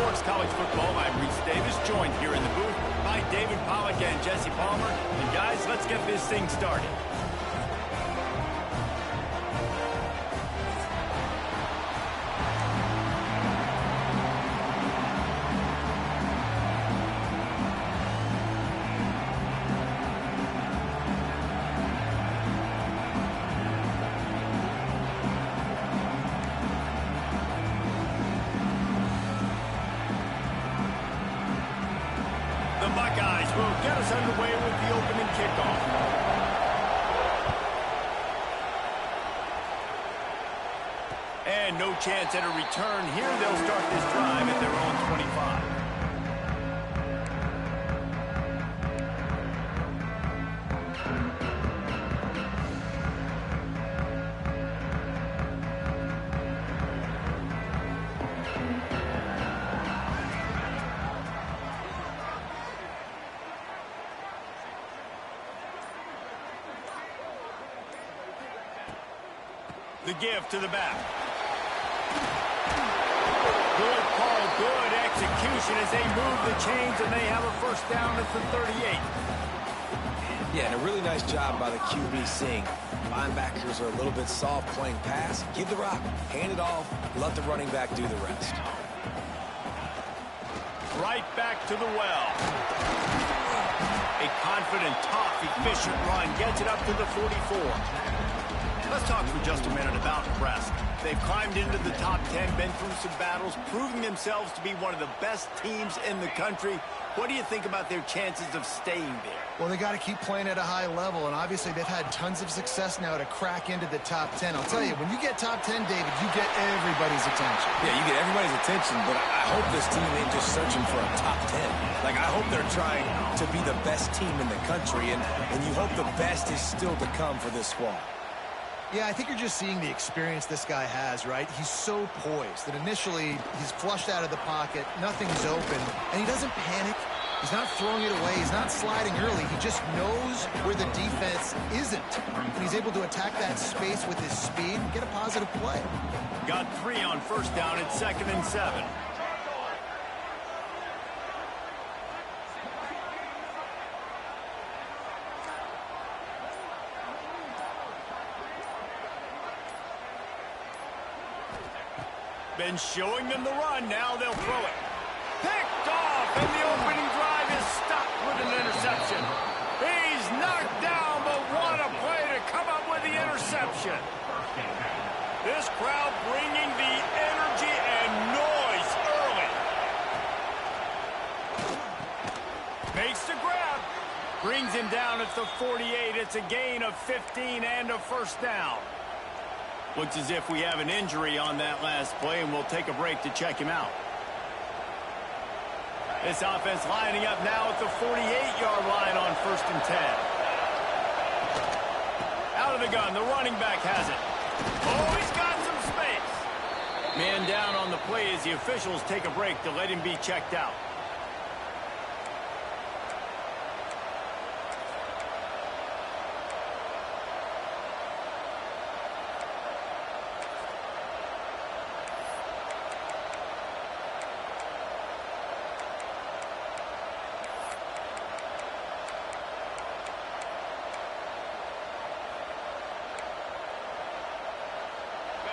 Sports College Football. I'm Reese Davis, joined here in the booth by David Pollack and Jesse Palmer. And guys, let's get this thing started. Buckeyes will get us underway with the opening kickoff. And no chance at a return here. They'll start this drive at their own 25. The give to the back. Good call, good execution as they move the chains, and they have a first down at the 38. Yeah, and a really nice job by the QB seeing linebackers are a little bit soft playing pass. Give the rock, hand it off, let the running back do the rest. Right back to the well. A confident, tough, efficient run gets it up to the 44. Let's talk for just a minute about Nebraska. They've climbed into the top 10, been through some battles, proving themselves to be one of the best teams in the country. What do you think about their chances of staying there? Well, they got to keep playing at a high level, and obviously they've had tons of success now to crack into the top 10. I'll tell you, when you get top 10, David, you get everybody's attention. Yeah, you get everybody's attention, but I hope this team ain't just searching for a top 10. Like, I hope they're trying to be the best team in the country, and you hope the best is still to come for this squad. Yeah, I think you're just seeing the experience this guy has, right? He's so poised that initially he's flushed out of the pocket, nothing's open, and he doesn't panic. He's not throwing it away. He's not sliding early. He just knows where the defense isn't, and he's able to attack that space with his speed and get a positive play. Got 3 on first down at 2nd and 7. Been showing them the run. Now they'll throw it. Picked off, and the opening drive is stopped with an interception. He's knocked down, but what a play to come up with the interception. This crowd bringing the energy and noise early. Makes the grab. Brings him down at the 48. It's a gain of 15 and a first down. Looks as if we have an injury on that last play, and we'll take a break to check him out. This offense lining up now at the 48-yard line on 1st and 10. Out of the gun, the running back has it. Oh, he's got some space. Man down on the play as the officials take a break to let him be checked out.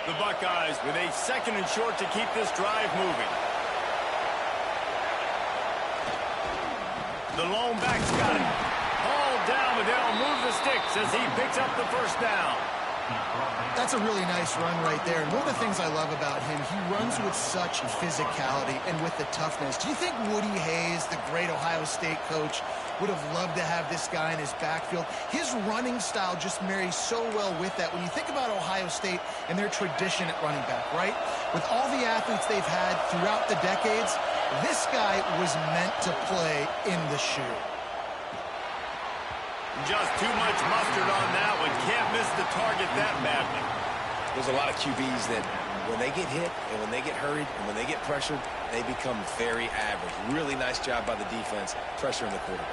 The Buckeyes with a 2nd and short to keep this drive moving. The lone back's got it. Hauled down, but they'll move the sticks as he picks up the first down. That's a really nice run right there. And one of the things I love about him, he runs with such physicality and with the toughness. Do you think Woody Hayes, the great Ohio State coach, would have loved to have this guy in his backfield? His running style just marries so well with that. When you think about Ohio State and their tradition at running back, right? With all the athletes they've had throughout the decades, this guy was meant to play in the shoe. Just too much mustard on that one. Can't miss the target that badly. There's a lot of QBs that when they get hit and when they get hurried and when they get pressured, they become very average. Really nice job by the defense pressuring the quarterback.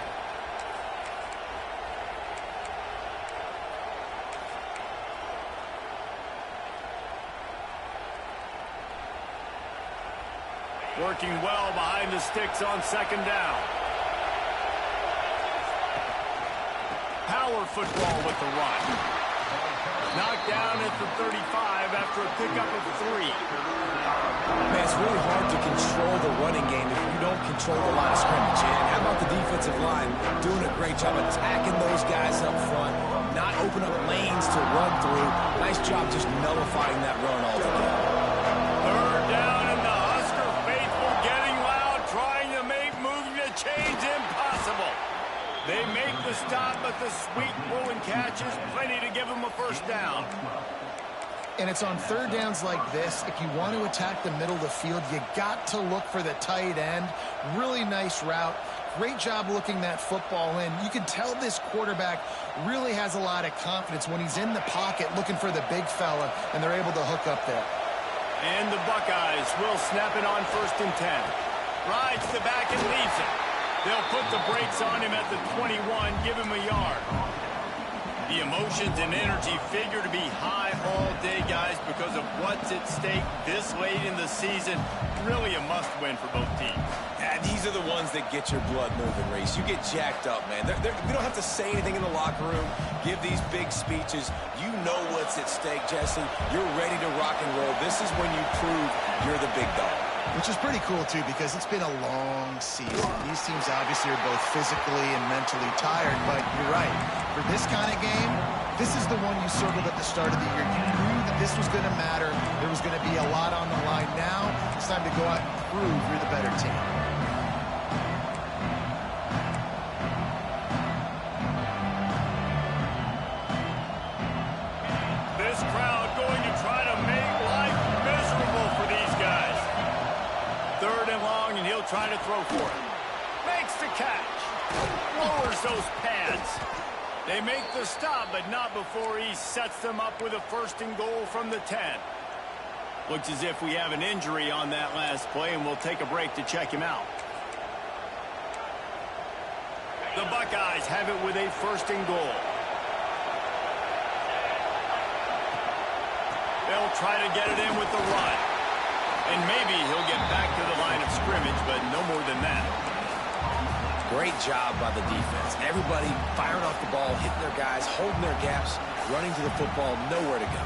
Working well behind the sticks on second down. Power football with the run. Knocked down at the 35 after a pickup of 3. Man, it's really hard to control the running game if you don't control the line of scrimmage. And how about the defensive line doing a great job attacking those guys up front, not open up lanes to run through. Nice job just nullifying that run altogether. Third down, and the Husker faithful getting loud, trying to make moving the chains impossible. They make the stop, but the sweet Bruin catches plenty to give them a first down. And it's on third downs like this, if you want to attack the middle of the field, you got to look for the tight end. Really nice route. Great job looking that football in. You can tell this quarterback really has a lot of confidence when he's in the pocket looking for the big fella, and they're able to hook up there. And the Buckeyes will snap it on 1st and 10. Rides the back and leaves it. They'll put the brakes on him at the 21, give him a yard. The emotions and energy figure to be high all day, guys, because of what's at stake this late in the season. Really a must-win for both teams. Yeah, these are the ones that get your blood moving, Reese. You get jacked up, man. We don't have to say anything in the locker room, give these big speeches. You know what's at stake, Jesse. You're ready to rock and roll. This is when you prove you're the big dog. Which is pretty cool, too, because it's been a long season. These teams obviously are both physically and mentally tired, but you're right. For this kind of game, this is the one you circled at the start of the year. You knew that this was going to matter. There was going to be a lot on the line. Now it's time to go out and prove you're the better team. This crowd going to try to make life miserable for these guys. 3rd and long, and he'll try to throw for it. Makes the catch. Lowers those pads. They make the stop, but not before he sets them up with a 1st and goal from the 10. Looks as if we have an injury on that last play, and we'll take a break to check him out. The Buckeyes have it with a 1st and goal. They'll try to get it in with the run. And maybe he'll get back to the line of scrimmage, but no more than that. Great job by the defense. Everybody firing off the ball, hitting their guys, holding their gaps, running to the football, nowhere to go.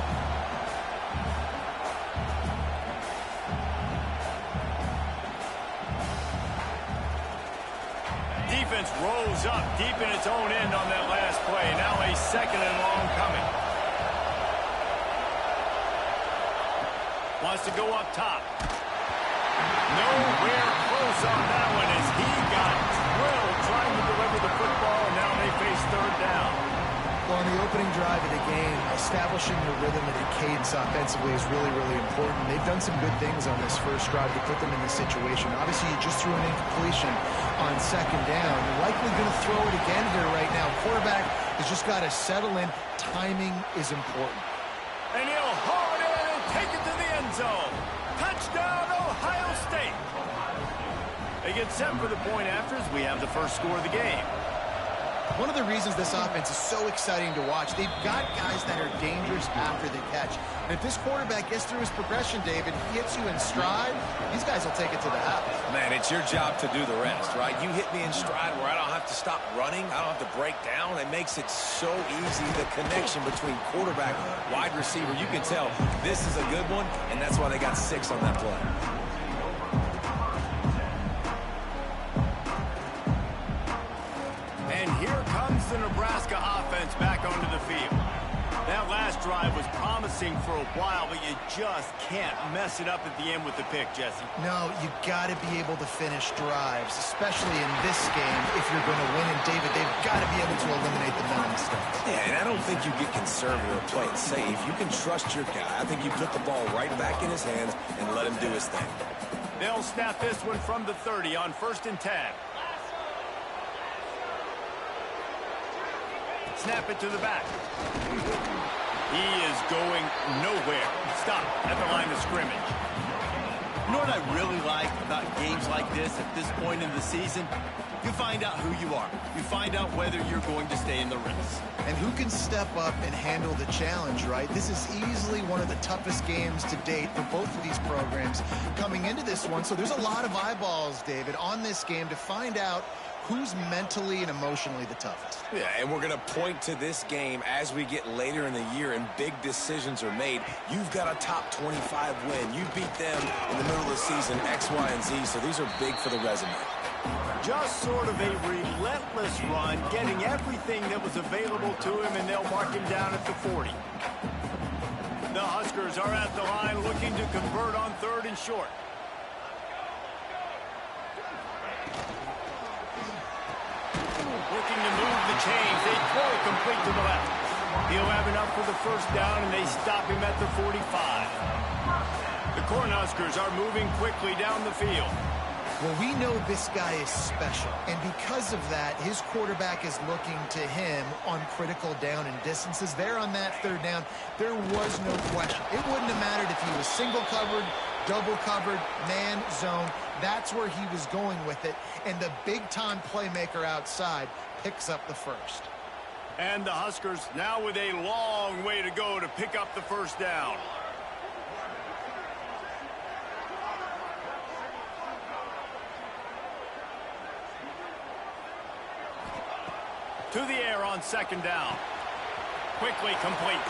Defense rolls up deep in its own end on that last play. Now a 2nd and long coming. Wants to go up top. Nowhere close on that one as he got drilled trying to deliver the football, and now they face 3rd down. Well, on the opening drive of the game, establishing the rhythm and the cadence offensively is really, really important. They've done some good things on this first drive to put them in this situation. Obviously, you just threw an incompletion on 2nd down. You're likely going to throw it again here right now. Quarterback has just got to settle in. Timing is important. And he'll haul it in and take it to the end zone. Touchdown, Ohio State. They get set for the point after as we have the first score of the game. One of the reasons this offense is so exciting to watch, they've got guys that are dangerous after the catch. And if this quarterback gets through his progression, David, he hits you in stride, these guys will take it to the house. Man, it's your job to do the rest, right? You hit me in stride where I don't have to stop running. I don't have to break down. It makes it so easy, the connection between quarterback, wide receiver. You can tell this is a good one, and that's why they got 6 on that play. And here comes the Nebraska offense back onto the field. That last drive was promising for a while, but you just can't mess it up at the end with the pick, Jesse. No, you got to be able to finish drives, especially in this game if you're going to win. And, David, they've got to be able to eliminate the mental mistakes. Yeah, and I don't think you get conservative or play it safe. You can trust your guy. I think you put the ball right back in his hands and let him do his thing. They'll snap this one from the 30 on 1st and 10. Snap it to the back. He is going nowhere. Stop at the line of scrimmage. You know what I really like about games like this at this point in the season? You find out who you are. You find out whether you're going to stay in the race. And who can step up and handle the challenge, right? This is easily one of the toughest games to date for both of these programs coming into this one. So there's a lot of eyeballs, David, on this game to find out who's mentally and emotionally the toughest. Yeah, and we're going to point to this game as we get later in the year and big decisions are made. You've got a top 25 win. You beat them in the middle of the season, X, Y, and Z, so these are big for the resume. Just sort of a relentless run, getting everything that was available to him, and they'll mark him down at the 40. The Huskers are at the line looking to convert on 3rd and short. Looking to move the chains. They throw it complete to the left. He'll have enough for the first down, and they stop him at the 45. The Cornhuskers are moving quickly down the field. Well, we know this guy is special, and because of that, his quarterback is looking to him on critical down and distances. There on that 3rd down, there was no question. It wouldn't have mattered if he was single covered, double covered, man, zone. That's where he was going with it, and the big-time playmaker outside picks up the first. And the Huskers now with a long way to go to pick up the first down. To the air on 2nd down. Quickly complete.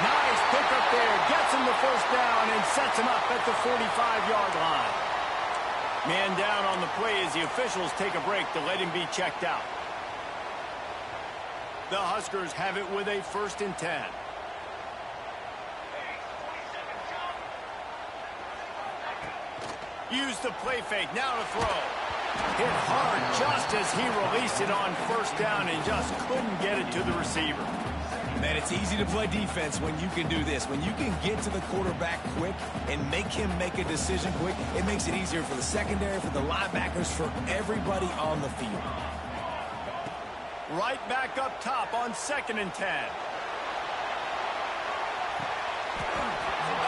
Nice pickup there. Gets him the first down and sets him up at the 45-yard line. Man down on the play as the officials take a break to let him be checked out. The Huskers have it with a 1st and 10. Use the play fake. Now to throw. Hit hard just as he released it on 1st down and just couldn't get it to the receiver. Man, it's easy to play defense when you can do this. When you can get to the quarterback quick and make him make a decision quick, it makes it easier for the secondary, for the linebackers, for everybody on the field. Right back up top on 2nd and 10.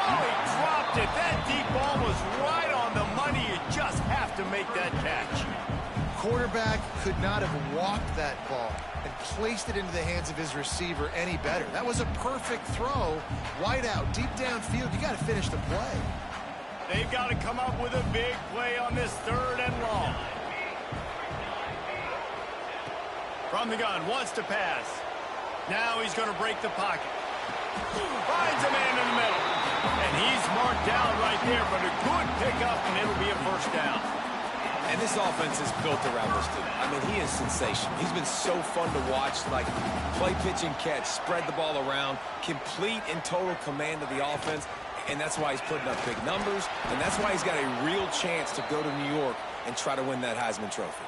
Oh, he dropped it. That deep ball was right on the money. You just have to make that catch. Quarterback could not have walked that ball and placed it into the hands of his receiver any better. That was a perfect throw. Wide out, deep downfield. You got to finish the play. They've got to come up with a big play on this 3rd and long. From the gun, wants to pass. Now he's going to break the pocket. Finds a man in the middle. And he's marked down right there, but a good pickup, and it'll be a 1st down. And this offense is built around this dude. I mean, he is sensational. He's been so fun to watch, like play, pitch, and catch, spread the ball around, complete and total command of the offense, and that's why he's putting up big numbers, and that's why he's got a real chance to go to New York and try to win that Heisman Trophy.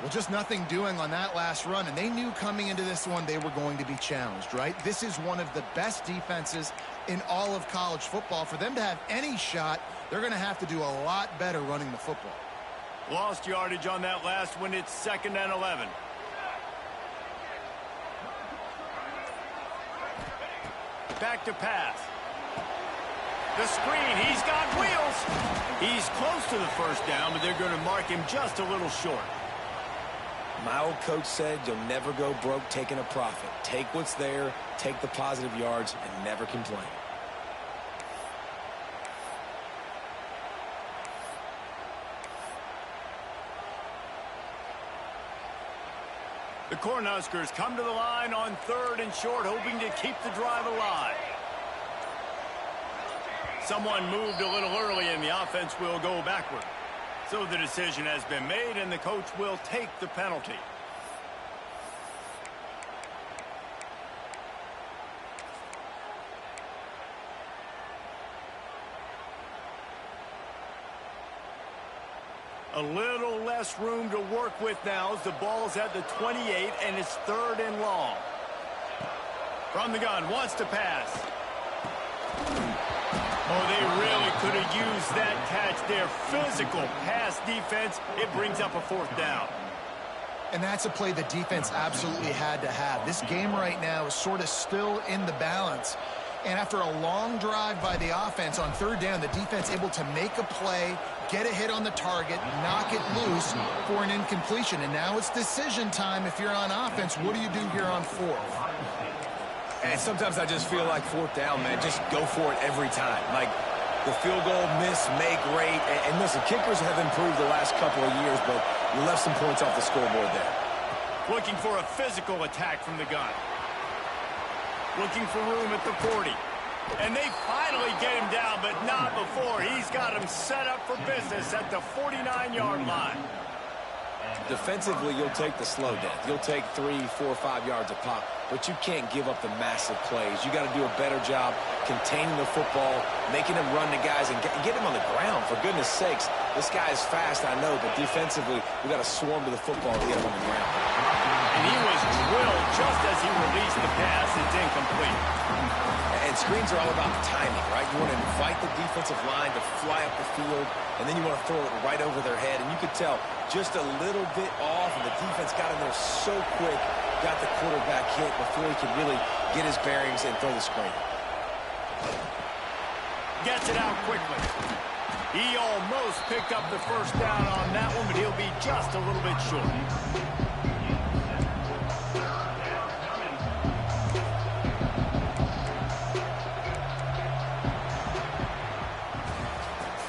Well, just nothing doing on that last run, and they knew coming into this one they were going to be challenged, right? This is one of the best defenses in all of college football. For them to have any shot, they're going to have to do a lot better running the football. Lost yardage on that last one. It's 2nd and 11. Back to pass. The screen. He's got wheels. He's close to the 1st down, but they're going to mark him just a little short. My old coach said you'll never go broke taking a profit. Take what's there, take the positive yards, and never complain. The Cornhuskers come to the line on 3rd and short, hoping to keep the drive alive. Someone moved a little early, and the offense will go backward. So the decision has been made, and the coach will take the penalty. A little less room to work with now as the ball's at the 28, and it's 3rd and long. From the gun, wants to pass. Oh, they really could have used that catch there. Physical pass defense. It brings up a 4th down. And that's a play the defense absolutely had to have. This game right now is sort of still in the balance. And after a long drive by the offense on third down, the defense able to make a play, get a hit on the target, knock it loose for an incompletion. And now it's decision time if you're on offense. What do you do here on fourth? And sometimes I just feel like fourth down, man, just go for it every time. Like the field goal, miss, make, rate. And listen, kickers have improved the last couple of years, but you left some points off the scoreboard there. Looking for a physical attack from the gun. Looking for room at the 40. And they finally get him down, but not before. He's got him set up for business at the 49-yard line. Defensively, you'll take the slow death. You'll take 3, 4, 5 yards a pop, but you can't give up the massive plays. You got to do a better job containing the football, making him run the guys, and get him on the ground. For goodness sakes, this guy is fast, I know, but defensively, we got to swarm to the football and get him on the ground. And he was drilled just as he released the pass. It's incomplete. And screens are all about timing, right? You want to invite the defensive line to fly up the field, and then you want to throw it right over their head. And you could tell just a little bit off, and the defense got in there so quick, got the quarterback hit before he could really get his bearings and throw the screen. Gets it out quickly. He almost picked up the first down on that one, but he'll be just a little bit short.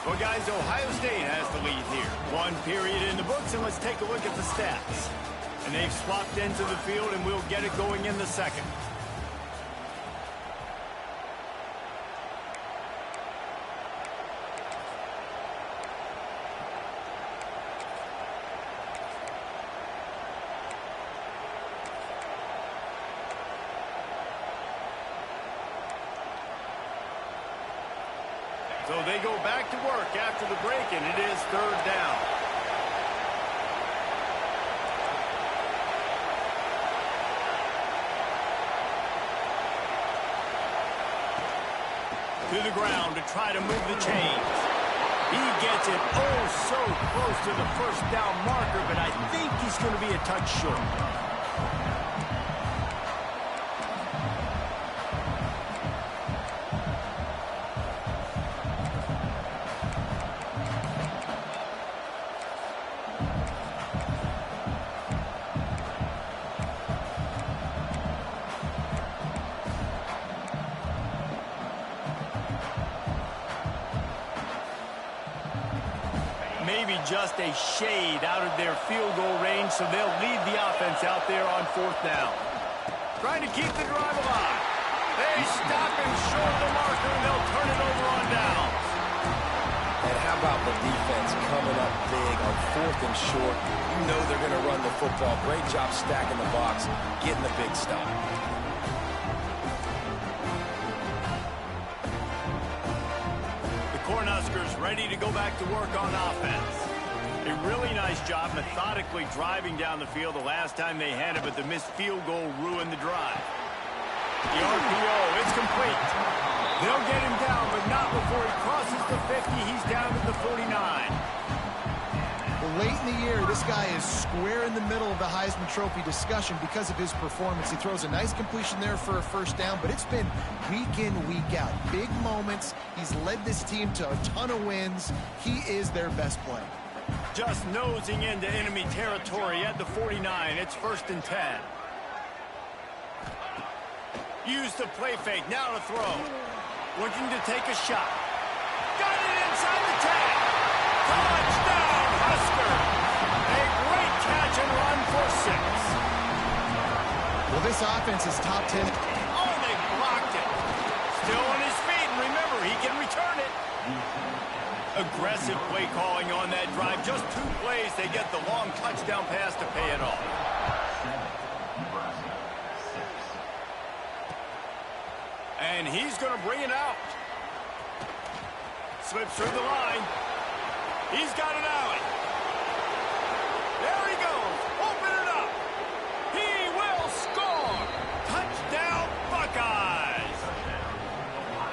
Well, guys, Ohio State has the lead here. One period in the books, and let's take a look at the stats. And they've swapped into the field, and we'll get it going in the second. So they go back to work after the break, and it is third down. To the ground to try to move the chains. He gets it so close to the first down marker, but I think he's going to be a touch short. Maybe just a shade out of their field goal range, so they'll lead the offense out there on fourth down. Trying to keep the drive alive. They stop him short of the marker, and they'll turn it over on down. And how about the defense coming up big on fourth and short? You know they're going to run the football. Great job stacking the box, getting the big stop. Cornhuskers ready to go back to work on offense. A really nice job methodically driving down the field the last time they had it, but the missed field goal ruined the drive. The RPO, it's complete. They'll get him down, but not before he crosses the 50. He's down to the 49. Well, late in the year, this guy is square in the middle of the Heisman Trophy discussion because of his performance. He throws a nice completion there for a first down, but it's been week in, week out. Big moments. He's led this team to a ton of wins. He is their best player. Just nosing into enemy territory at the 49. It's 1st and 10. Use the play fake. Now to throw. Looking to take a shot. Got it inside the 10. Touchdown, Huskers. A great catch and run for 6. Well, this offense is top 10. Oh, they blocked it. Still on his feet, and remember, he can return it. Aggressive play calling on that drive. Just 2 plays, they get the long touchdown pass to pay it off. And he's going to bring it out. Slips through the line. He's got an alley. There he goes. Open it up. He will score. Touchdown, Buckeyes.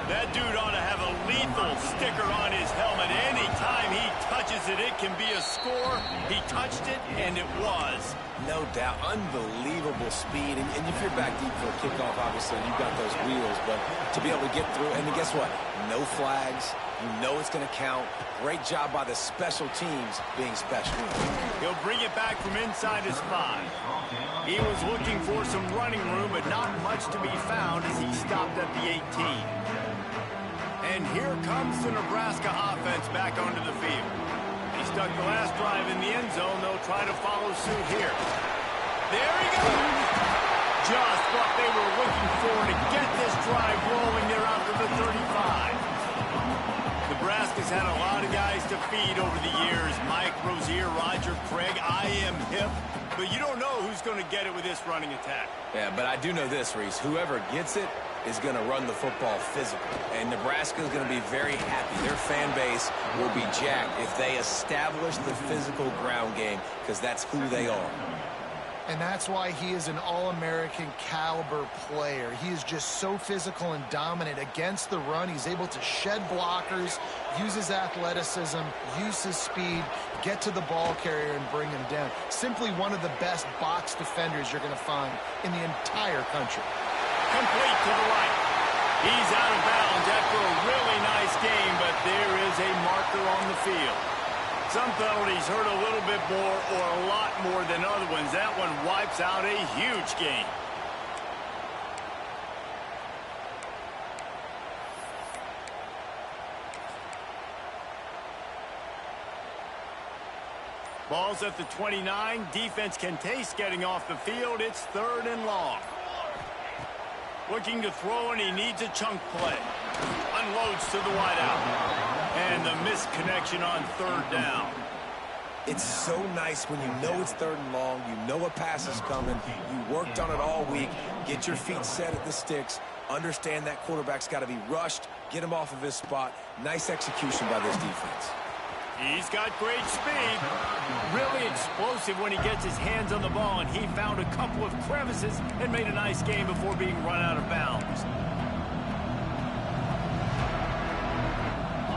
That dude ought to have a lethal sticker on his helmet anytime he touches that it can be a score. He touched it, and it was. No doubt. Unbelievable speed. And if you're back deep for a kickoff, obviously, you've got those wheels. But to be able to get through, and then guess what? No flags. You know it's going to count. Great job by the special teams being special. He'll bring it back from inside his 5. He was looking for some running room, but not much to be found as he stopped at the 18. And here comes the Nebraska offense back onto the field. He stuck the last drive in the end zone. They'll try to follow suit here. There he goes. Just what they were looking for to get this drive rolling there out to the 35. Nebraska's had a lot of guys to feed over the years. Mike Rozier, Roger Craig, I am hip. But you don't know who's going to get it with this running attack. Yeah, but I do know this, Reese. Whoever gets it is going to run the football physical. And Nebraska is going to be very happy. Their fan base will be jacked if they establish the physical ground game, because that's who they are. And that's why he is an All-American caliber player. He is just so physical and dominant against the run. He's able to shed blockers, use his athleticism, use his speed, get to the ball carrier and bring him down. Simply one of the best box defenders you're going to find in the entire country. Complete to the right. He's out of bounds after a really nice game, but there is a marker on the field. Some penalties hurt a little bit more or a lot more than other ones. That one wipes out a huge game. Ball's at the 29. Defense can taste getting off the field. It's 3rd and long. Looking to throw, and he needs a chunk play. Unloads to the wideout. And the misconnection on 3rd down. It's so nice when you know it's 3rd and long, you know a pass is coming, you worked on it all week, get your feet set at the sticks, understand that quarterback's got to be rushed, get him off of his spot. Nice execution by this defense. He's got great speed. Really explosive when he gets his hands on the ball, and he found a couple of crevices and made a nice game before being run out of bounds.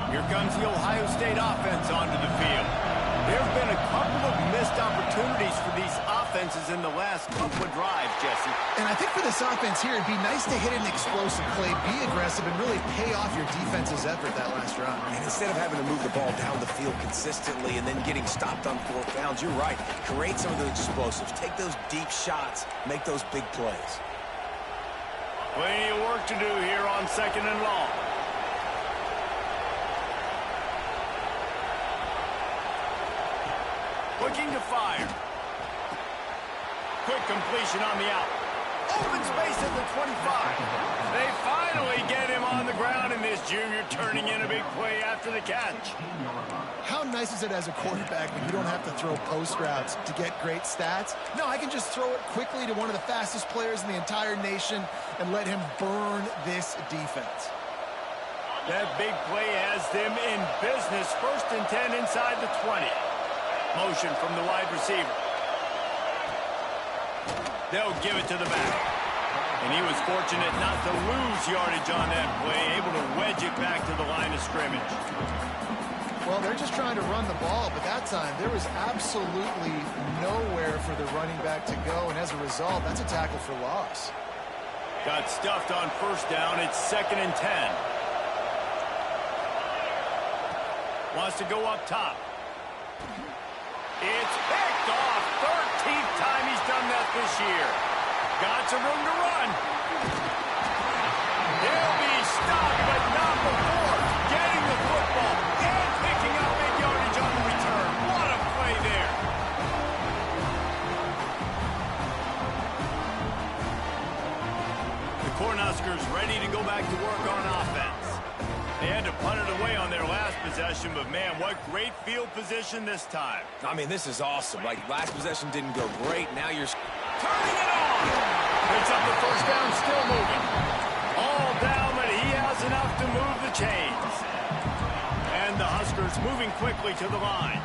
Here comes the Ohio State offense onto the field. There have been a couple of missed opportunities for these offenses in the last couple of drives, Jesse. And I think for this offense here, it'd be nice to hit an explosive play, be aggressive, and really pay off your defense's effort that last drive. And instead of having to move the ball down the field consistently and then getting stopped on 4th downs, you're right. Create some of those explosives. Take those deep shots. Make those big plays. Plenty of work to do here on 2nd and long. Looking to fire. Quick completion on the out. Open space at the 25. They finally get him on the ground, and this junior turning in a big play after the catch. How nice is it as a quarterback when you don't have to throw post routes to get great stats? No, I can just throw it quickly to one of the fastest players in the entire nation and let him burn this defense. That big play has them in business. 1st and 10 inside the 20. Motion from the wide receiver. They'll give it to the back. And he was fortunate not to lose yardage on that play, able to wedge it back to the line of scrimmage. Well, they're just trying to run the ball, but that time there was absolutely nowhere for the running back to go, and as a result, that's a tackle for loss. Got stuffed on 1st down. It's 2nd and 10. Wants to go up top. It's picked off. 13th time he's done that this year. Got some room to run. He'll be stopped, but not before getting the football and picking up big yardage on the return. What a play there. The Cornhuskers ready to go back to work on offense. They had to punt it away on their last possession, but man, what great field position this time. I mean, this is awesome. Like, last possession didn't go great. Now you're turning it on. Picks up the 1st down, still moving. All down, but he has enough to move the chains. And the Huskers moving quickly to the line.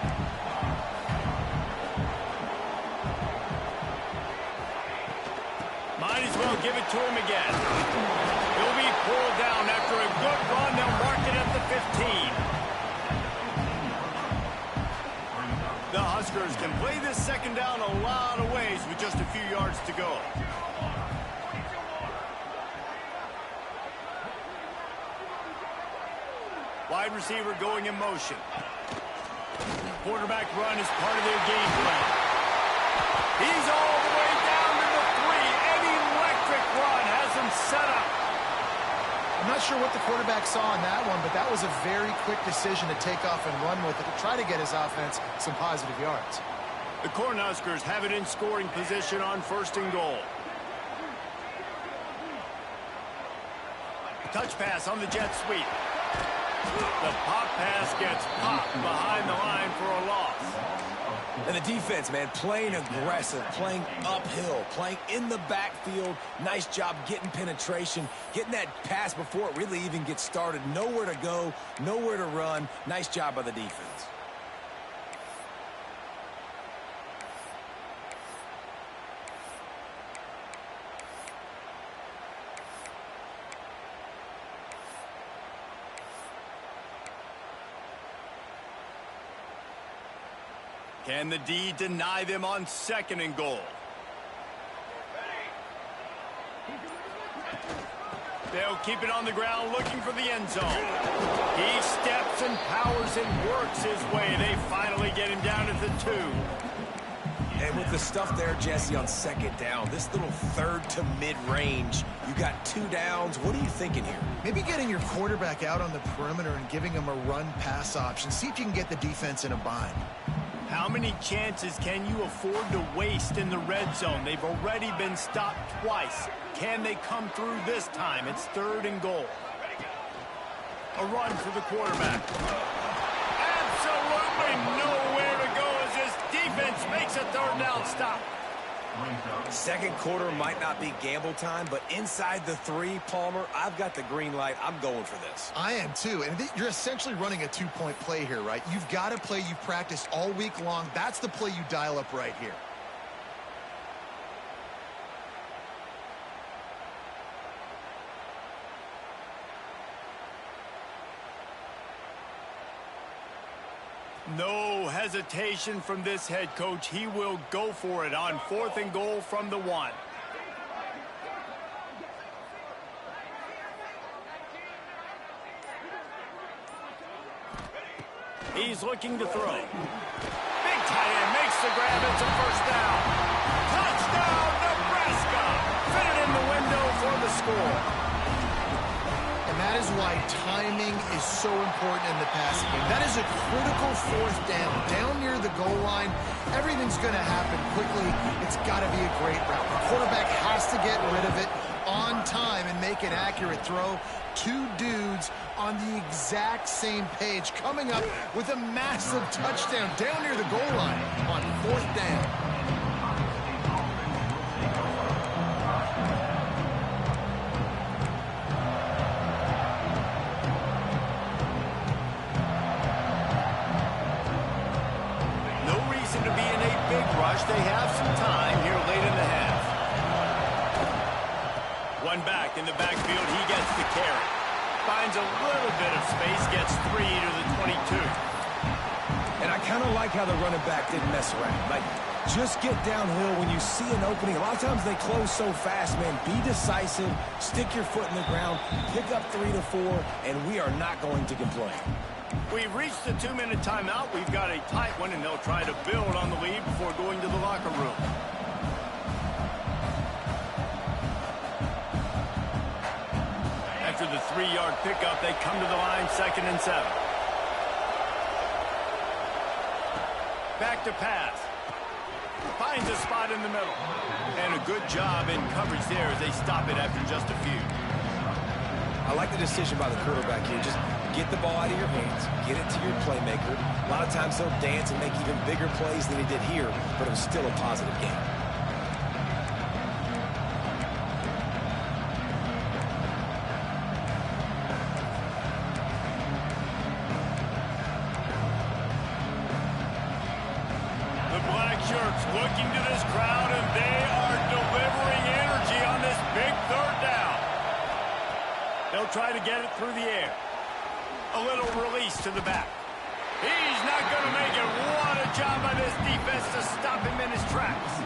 Might as well give it to him again. He'll be pulled down after a good run. They'll mark it at the 15. Cornhuskers can play this second down a lot of ways with just a few yards to go. Wide receiver going in motion. Quarterback run is part of their game plan. He's all the way down to the 3. An electric run has him set up. I'm not sure what the quarterback saw in that one, but that was a very quick decision to take off and run with it to try to get his offense some positive yards. The Cornhuskers have it in scoring position on 1st and goal. Touch pass on the jet sweep. The pop pass gets popped behind the line for a loss. And the defense, man, playing aggressive, playing uphill, playing in the backfield. Nice job getting penetration, getting that pass before it really even gets started. Nowhere to go, nowhere to run. Nice job by the defense. Can the D deny them on 2nd and goal? They'll keep it on the ground looking for the end zone. He steps and powers and works his way. They finally get him down at the 2. And with the stuff there, Jesse, on 2nd down, this little 3rd to mid-range, you got 2 downs. What are you thinking here? Maybe getting your quarterback out on the perimeter and giving him a run-pass option. See if you can get the defense in a bind. How many chances can you afford to waste in the red zone? They've already been stopped twice. Can they come through this time? It's 3rd and goal. A run for the quarterback. Absolutely nowhere to go as this defense makes a 3rd down stop. 2nd quarter might not be gamble time, but inside the 3, Palmer, I've got the green light. I'm going for this. I am too, and you're essentially running a 2-point play here, right? You've got a play you practiced all week long. That's the play you dial up right here. No hesitation from this head coach. He will go for it on 4th and goal from the 1. He's looking to throw. Big tight end makes the grab. It's a 1st down. Touchdown, Nebraska. Fit it in the window for the score. And that is why timing is so important in the passing game. That is a critical 4th down. Down near the goal line, everything's going to happen quickly. It's got to be a great route. The quarterback has to get rid of it on time and make an accurate throw. 2 dudes on the exact same page coming up with a massive touchdown down near the goal line on 4th down. They have some time here late in the half. One back in the backfield. He gets the carry. Finds a little bit of space. Gets 3 to the 22. And I kind of like how the running back didn't mess around. Like, just get downhill when you see an opening. A lot of times they close so fast, man. Be decisive. Stick your foot in the ground. Pick up 3 to 4, and we are not going to complain. We've reached the 2-minute timeout. We've got a tight one, and they'll try to build on the lead before going to the locker room. After the 3-yard pickup, they come to the line, 2nd and 7. Back to pass. Finds a spot in the middle. And a good job in coverage there as they stop it after just a few. I like the decision by the quarterback here. Just get the ball out of your hands. Get it to your playmaker. A lot of times he'll dance and make even bigger plays than he did here, but it was still a positive game. The black shirts looking to this crowd, and they are delivering energy on this big 3rd down. They'll try to get it through the air. A little release to the back. He's not going to make it. What a Good job by this defense to stop him in his tracks.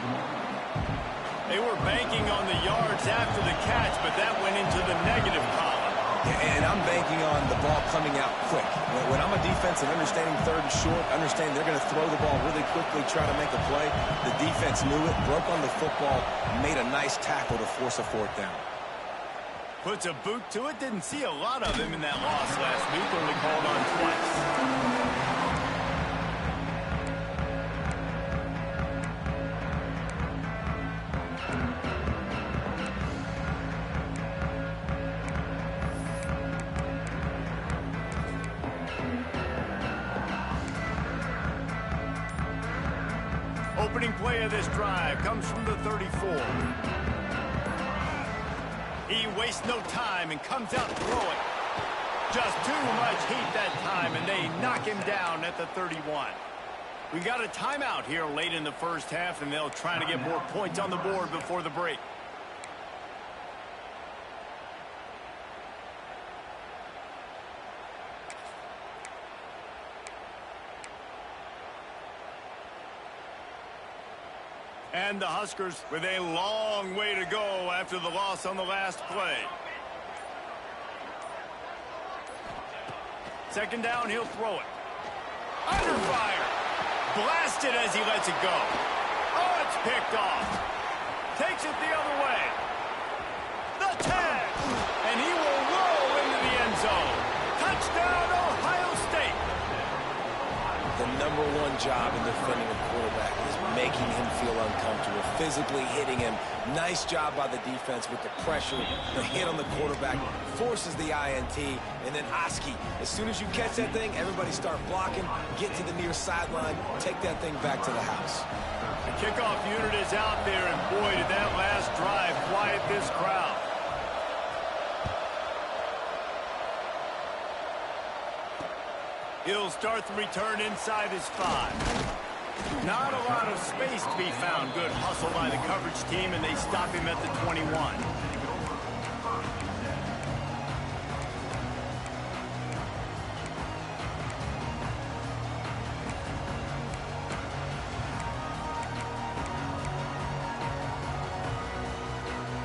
They were banking on the yards after the catch, but that went into the negative column. And I'm banking on the ball coming out quick. When I'm a defense and understanding third and short, understanding they're going to throw the ball really quickly, try to make a play, the defense knew it, broke on the football, made a nice tackle to force a fourth down. Puts a boot to it. Didn't see a lot of him in that loss last week, only called on twice. Opening play of this drive comes from the 34. He wastes no time and comes out throwing. Just too much heat that time, and they knock him down at the 31. We got a timeout here late in the first half, and they'll try to get more points on the board before the break. And the Huskers with a long way to go after the loss on the last play. Second down, he'll throw it. Under fire. Blasted as he lets it go. Oh, it's picked off. Takes it the other way. The tag. And he will roll into the end zone. Touchdown, Ohio State. The number one job in defending a quarterback is making him feel uncomfortable, physically hitting him. Nice job by the defense with the pressure, the hit on the quarterback, forces the INT, and then Oski. As soon as you catch that thing, everybody start blocking, get to the near sideline, take that thing back to the house. The kickoff unit is out there, and boy, did that last drive quiet this crowd. He'll start the return inside his 5. Not a lot of space to be found. Good hustle by the coverage team, and they stop him at the 21.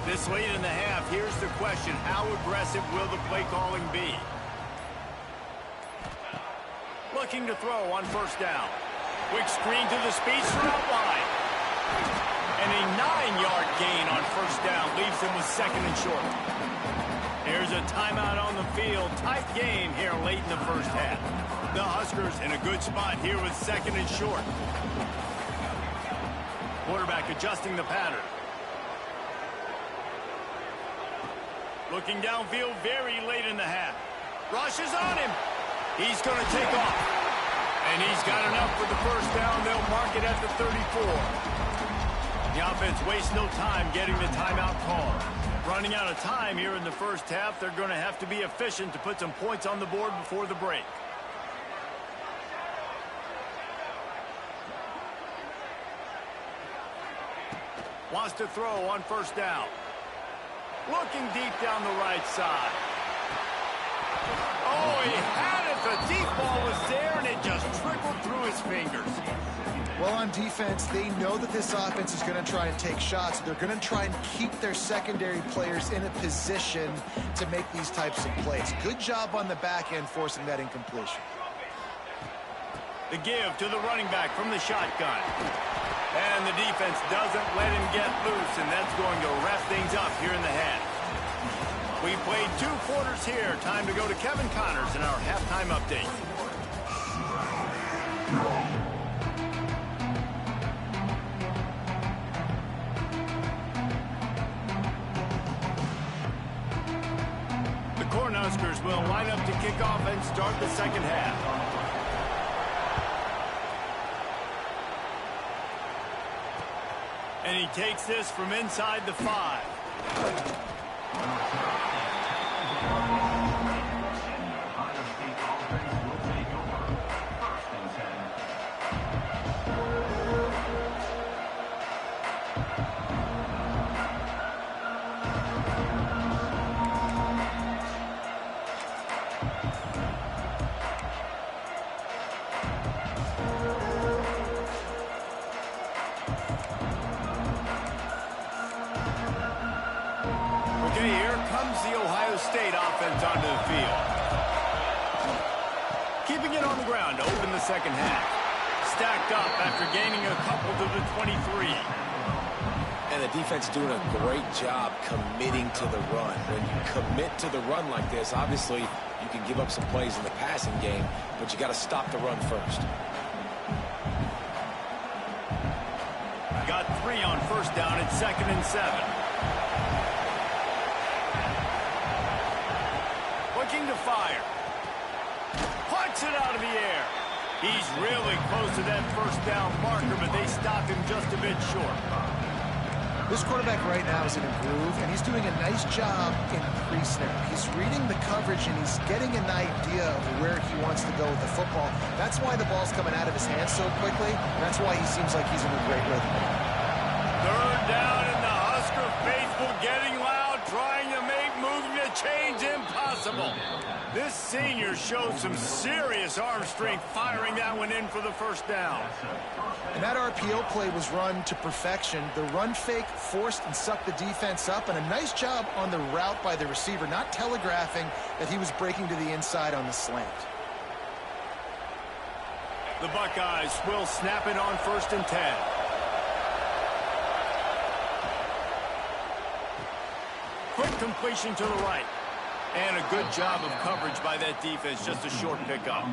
This late in the half, here's the question. How aggressive will the play calling be? Looking to throw on first down. Quick screen to the speedster outline. And a 9-yard gain on first down leaves him with second and short. Here's a timeout on the field. Tight game here late in the first half. The Huskers in a good spot here with second and short. Quarterback adjusting the pattern. Looking downfield very late in the half. Rush is on him. He's going to take off. And he's got enough for the first down. They'll mark it at the 34. The offense wastes no time getting the timeout call. Running out of time here in the first half. They're going to have to be efficient to put some points on the board before the break. Wants to throw on first down. Looking deep down the right side. Oh, he had it. The deep ball was there, and it just trickled through his fingers. Well, on defense, they know that this offense is going to try and take shots. They're going to try and keep their secondary players in a position to make these types of plays. Good job on the back end forcing that incompletion. The give to the running back from the shotgun. And the defense doesn't let him get loose, and that's going to wrap things up here in the half. We played 2 quarters here. Time to go to Kevin Connors in our halftime update. The Cornhuskers will line up to kick off and start the second half. And he takes this from inside the 5. second half. Stacked up after gaining a couple to the 23. And the defense doing a great job committing to the run. When you commit to the run like this, obviously you can give up some plays in the passing game, but you got to stop the run first. Got 3 on first down at 2nd and 7. Looking to fire. Puts it out of the air. He's really close to that first down marker, but they stopped him just a bit short. This quarterback right now is in a groove, and he's doing a nice job in pre-snap. He's reading the coverage, and he's getting an idea of where he wants to go with the football. That's why the ball's coming out of his hands so quickly. That's why he seems like he's in a great rhythm. 3rd down, and the Husker faithful getting loud, trying to make moving the chains impossible. This senior showed some serious arm strength, firing that one in for the first down. And that RPO play was run to perfection. The run fake forced and sucked the defense up, and a nice job on the route by the receiver, not telegraphing that he was breaking to the inside on the slant. The Buckeyes will snap it on 1st and 10. Quick completion to the right. And a good job of coverage by that defense, just a short pickup.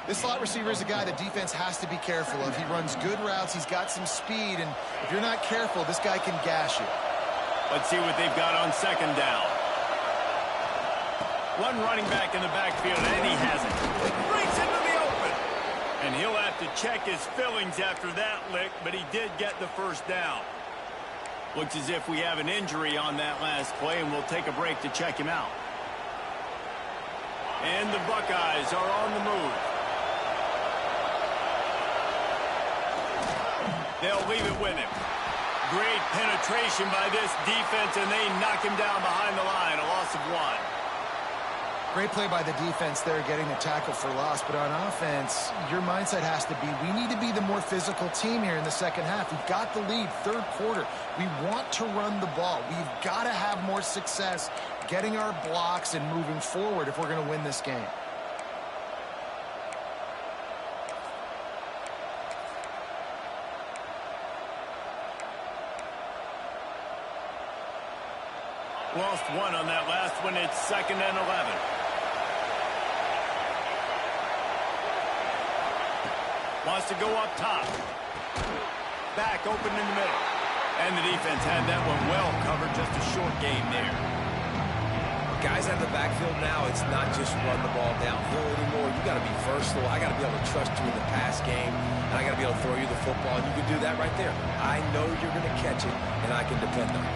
This slot receiver is a guy the defense has to be careful of. He runs good routes, he's got some speed, and if you're not careful, this guy can gash you. Let's see what they've got on 2nd down. One running back in the backfield, and he has it. Breaks into the open. And he'll have to check his fillings after that lick, but he did get the first down. Looks as if we have an injury on that last play, and we'll take a break to check him out. And the Buckeyes are on the move. They'll leave it with him. Great penetration by this defense, and they knock him down behind the line, a loss of 1. Great play by the defense there, getting the tackle for loss. But on offense, your mindset has to be, we need to be the more physical team here in the second half. We've got the lead, 3rd quarter. We want to run the ball. We've got to have more success getting our blocks and moving forward if we're going to win this game. Lost 1 on that last one. It's 2nd and 11. Wants to go up top. Back open in the middle. And the defense had that one well covered. Just a short game there. Guys out of the backfield now, it's not just run the ball downhill anymore. You got to be versatile. I got to be able to trust you in the pass game, and I got to be able to throw you the football. And you can do that right there. I know you're going to catch it, and I can depend on it.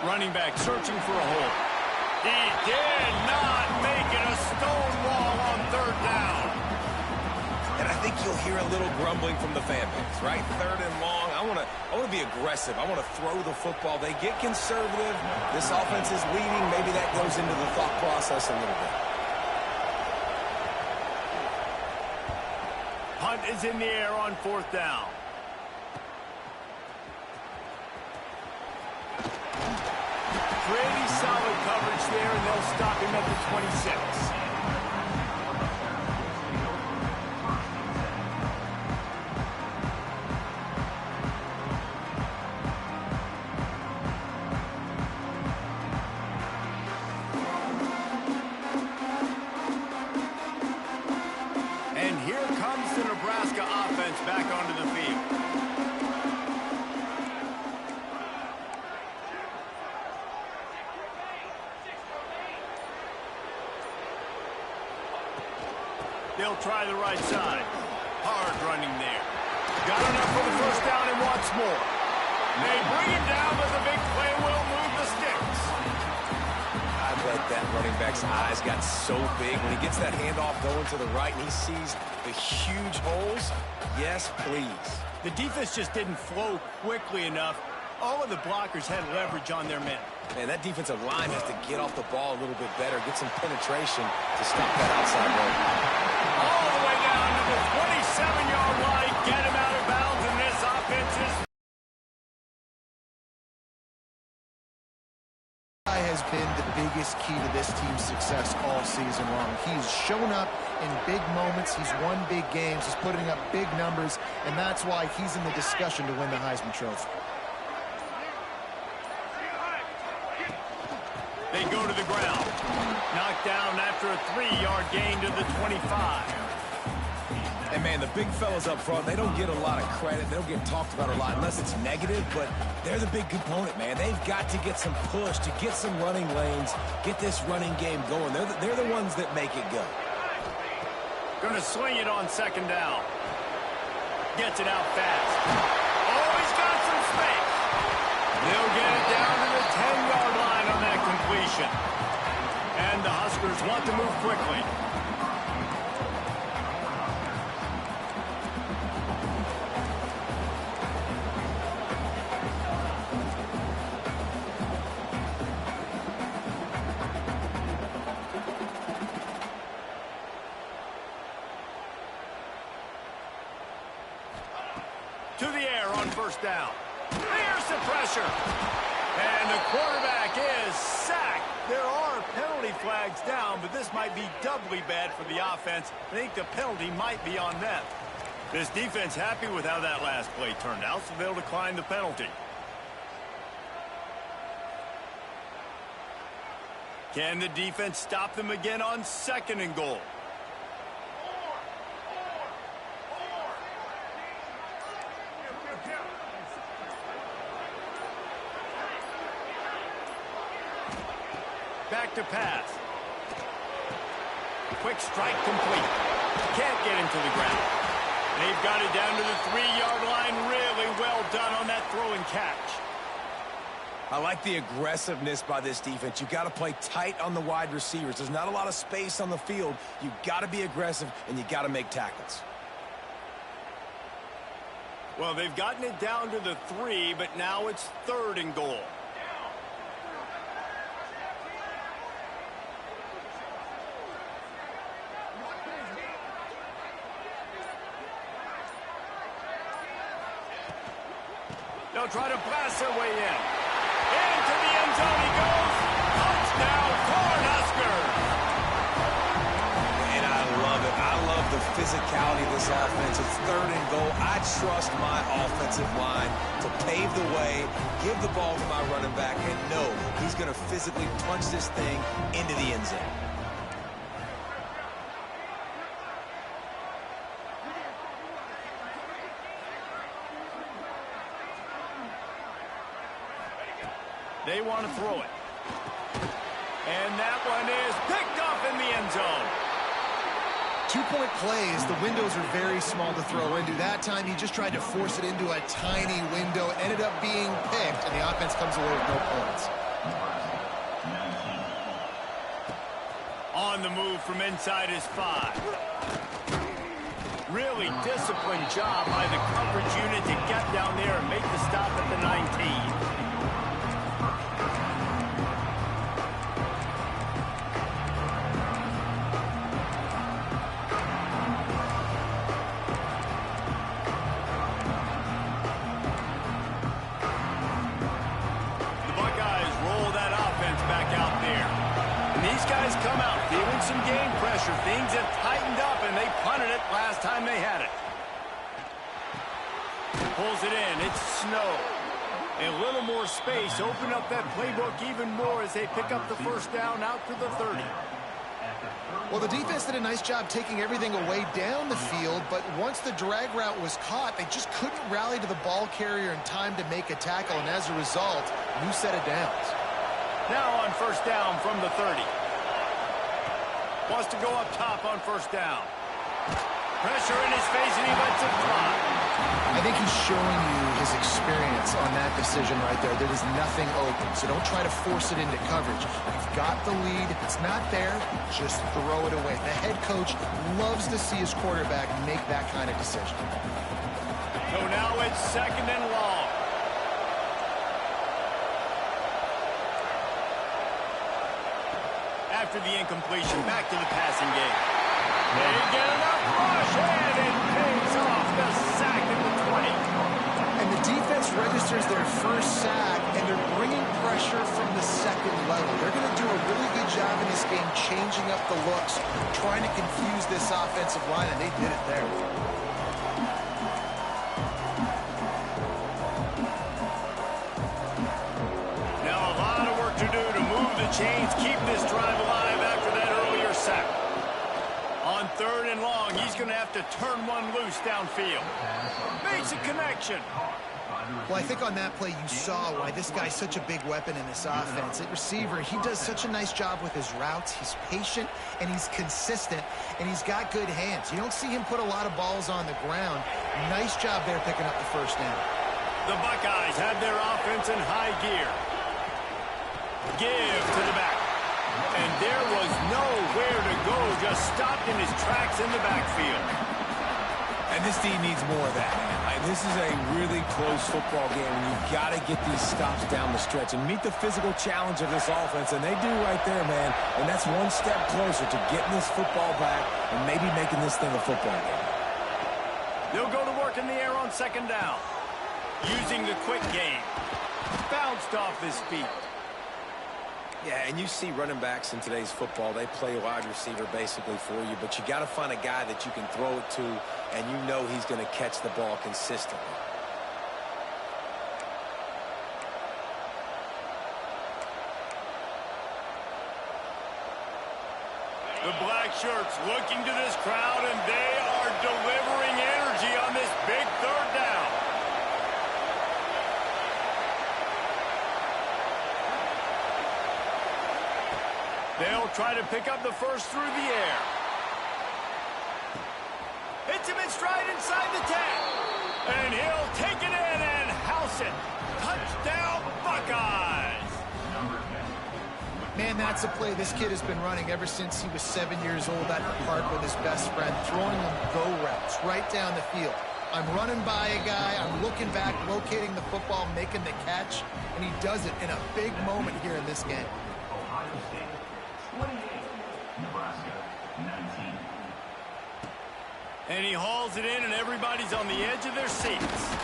Running back searching for a hole. He did not make it, a stone wall on 3rd down. And I think you'll hear a little grumbling from the fan base, right? 3rd and long. I want to be aggressive. I want to throw the football. They get conservative. This offense is leading. Maybe that goes into the thought process a little bit. Punt is in the air on 4th down. Pretty solid coverage there, and they'll stop him at the 26. And here comes the Nebraska offense back onto the field. They'll try the right side. Hard running there. Got enough for the first down and wants more. They bring him down, but the big play will move the sticks. bet that running back's eyes got so big when he gets that handoff going to the right and he sees the huge holes. Yes, please. The defense just didn't flow quickly enough. All of the blockers had leverage on their men. Man, that defensive line has to get off the ball a little bit better, get some penetration to stop that outside run. All the way down to the 27-yard line. Get him out of bounds, and this offense is... has been the biggest key to this team's success all season long. He's shown up in big moments. He's won big games. He's putting up big numbers, and that's why he's in the discussion to win the Heisman Trophy. They go to the ground. Knocked down after a 3-yard gain to the 25. And, man, the big fellas up front, they don't get a lot of credit. They don't get talked about a lot unless it's negative, but they're the big component, man. They've got to get some push, to get some running lanes, get this running game going. They're the ones that make it go. Going to sling it on second down. Gets it out fast. Oh, he's got some space. They'll get it down to the 10-yard line on that completion. And the Huskers want to move quickly. To the air on first down. There's the pressure. And the quarterback is sacked. There are penalty flags down, but this might be doubly bad for the offense. I think the penalty might be on them. This defense happy with how that last play turned out, so they'll decline the penalty. Can the defense stop them again on 2nd and goal? Back to pass. Quick strike complete. Can't get him to the ground. They've got it down to the 3-yard line. Really well done on that throw and catch. I like the aggressiveness by this defense. You've got to play tight on the wide receivers. There's not a lot of space on the field. You've got to be aggressive, and you've got to make tackles. Well, they've gotten it down to the 3, but now it's 3rd and goal. They'll try to blast their way in. Into the end zone he goes. Touchdown, Cornhuskers. And I love it. I love the physicality of this offense. It's 3rd and goal. I trust my offensive line to pave the way, give the ball to my running back, and know he's going to physically punch this thing into the end zone. They want to throw it. And that one is picked up in the end zone. 2-point plays, the windows are very small to throw into. That time he just tried to force it into a tiny window, ended up being picked, and the offense comes away with no points. On the move from inside his 5. Really disciplined job by the coverage unit to get down there and make the stop at the 19. Guys come out feeling some game pressure. Things have tightened up, and they punted it last time they had it. Pulls it in. It's Snow. A little more space. Open up that playbook even more as they pick up the first down out to the 30. Well, the defense did a nice job taking everything away down the field, but once the drag route was caught, they just couldn't rally to the ball carrier in time to make a tackle, and as a result, new set of downs. Now on first down from the 30. Wants to go up top on first down. Pressure in his face, and he lets it fly. I think he's showing you his experience on that decision right there. There was nothing open, so don't try to force it into coverage. You've got the lead. If it's not there, just throw it away. The head coach loves to see his quarterback make that kind of decision. So now it's 2nd and long. After the incompletion, back to the passing game. They get enough rush, and it pays off the sack at the 20. And the defense registers their first sack, and they're bringing pressure from the second level. They're going to do a really good job in this game changing up the looks, trying to confuse this offensive line, and they did it there. Now a lot of work to do to move the chains, keep this drive alive after that earlier sack. On 3rd and long, he's going to have to turn one loose downfield. Makes a connection. Well, I think on that play you saw why this guy's such a big weapon in this offense. At receiver, he does such a nice job with his routes. He's patient, and he's consistent, and he's got good hands. You don't see him put a lot of balls on the ground. Nice job there picking up the first down. The Buckeyes have their offense in high gear. Give to the back. And there was nowhere to go, just stopped in his tracks in the backfield. And this team needs more of that, man. This is a really close football game, and you've got to get these stops down the stretch and meet the physical challenge of this offense, and they do right there, man. And that's one step closer to getting this football back and maybe making this thing a football game. They'll go to work in the air on 2nd down. Using the quick game. Bounced off his feet. Yeah, and you see running backs in today's football, they play wide receiver basically for you, but you got to find a guy that you can throw it to, and you know he's going to catch the ball consistently. The black shirts looking to this crowd, and they are delivering energy on this big 3rd down. They'll try to pick up the first through the air. Hits him in stride inside the 10. And he'll take it in and house it. Touchdown, Buckeyes. Man, that's a play this kid has been running ever since he was 7 years old at the park with his best friend, throwing them go routes right down the field. I'm running by a guy, I'm looking back, locating the football, making the catch, and he does it in a big moment here in this game. And he hauls it in, and everybody's on the edge of their seats.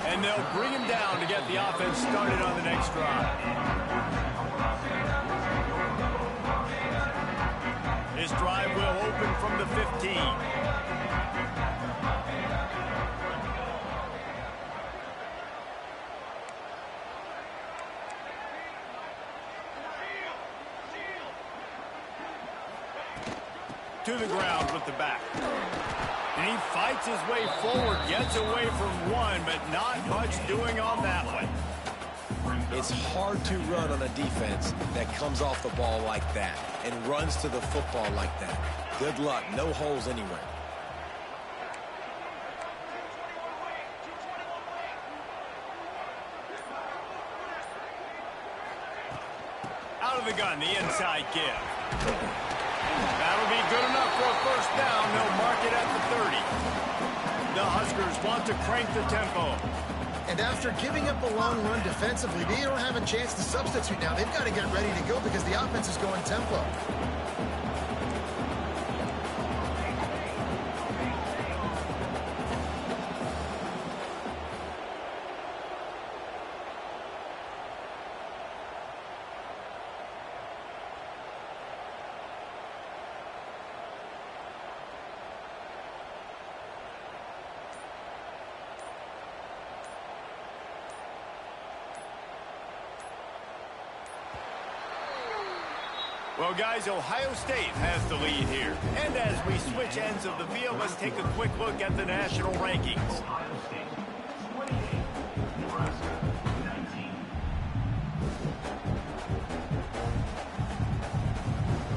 And they'll bring him down to get the offense started on the next drive. This drive will open from the 15. To the ground with the back. And he fights his way forward, gets away from one, but not much doing on that one. It's hard to run on a defense that comes off the ball like that and runs to the football like that. Good luck. No holes anywhere. Out of the gun, the inside give. That'll be good enough for a first down. They'll mark it at the 30. The Huskers want to crank the tempo. And after giving up a long run defensively, they don't have a chance to substitute now. They've got to get ready to go because the offense is going tempo. Well, guys, Ohio State has the lead here. And as we switch ends of the field, let's take a quick look at the national rankings.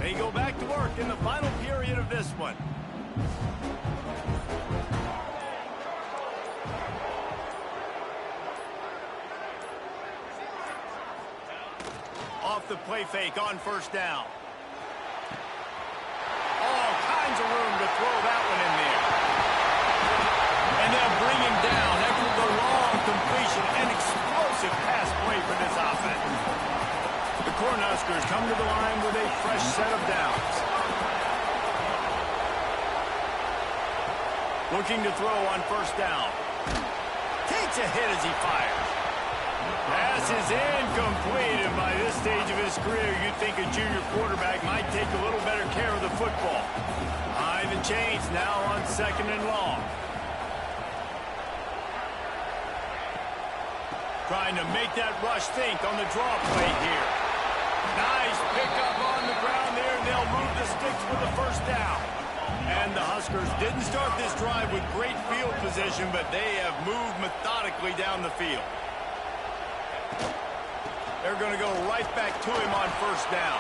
They go back to work in the final period of this one. off the play fake on first down. All kinds of room to throw that one in there. And they'll bring him down after the long completion. An explosive pass play for this offense. The Cornhuskers come to the line with a fresh set of downs. Looking to throw on first down. Takes a hit as he fires. Pass is incomplete, and by this stage of his career, you'd think a junior quarterback might take a little better care of the football. High and chains now on second and long. Trying to make that rush think on the draw play here. Nice pickup on the ground there, and they'll move the sticks for the first down. And the Huskers didn't start this drive with great field position, but they have moved methodically down the field. They're going to go right back to him on first down.